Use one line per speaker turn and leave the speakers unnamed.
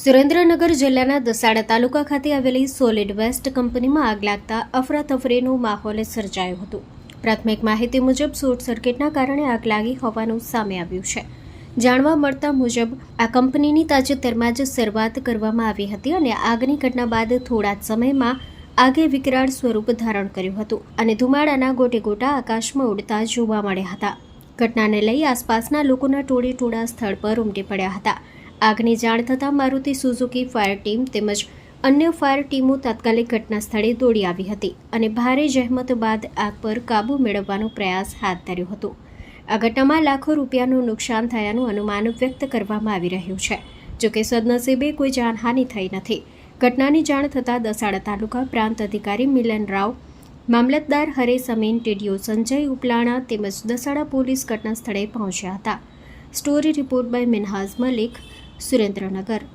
સુરેન્દ્રનગર જિલ્લાના દસાડા તાલુકા ખાતે આવેલી સોલિડ વેસ્ટ કંપનીમાં આગ લાગતા અફરાતફરીનો માહોલ સર્જાયો હતો। પ્રાથમિક માહિતી મુજબ શોર્ટ સર્કિટના કારણે આગ લાગી હોવાનું સામે આવ્યું છે। જાણવા મળતા મુજબ આ કંપનીની તાજેતરમાં જ શરૂઆત કરવામાં આવી હતી અને આગની ઘટના બાદ થોડા જ સમયમાં આગે વિકરાળ સ્વરૂપ ધારણ કર્યું હતું અને ધુમાડાના ગોટે ગોટા આકાશમાં ઉડતા જોવા મળ્યા હતા। ઘટનાને લઈ આસપાસના લોકોના ટોળે ટોળા સ્થળ પર ઉમટી પડ્યા હતા। આગની જાણ થતાં મારુતિ સુઝુકી ફાયર ટીમ તેમજ અન્ય ફાયર ટીમો તાત્કાલિક ઘટના સ્થળે દોડી આવી હતી અને ભારે જહેમત બાદ આગ પર કાબૂ મેળવવાનો પ્રયાસ હાથ ધર્યો હતો। આ ઘટનામાં લાખો રૂપિયાનું નુકસાન થયાનું અનુમાન વ્યક્ત કરવામાં આવી રહ્યું છે। જોકે સદનસીબે કોઈ જાનહાનિ થઈ નથી। ઘટનાની જાણ થતાં દસાડા તાલુકા પ્રાંત અધિકારી મિલન રાવ, મામલતદાર હરેશ અમીન, ટીડીઓ સંજય ઉપલાણા તેમજ દસાડા પોલીસ ઘટના સ્થળે પહોંચ્યા હતા। Story report by Minhaj Malik, Surendranagar.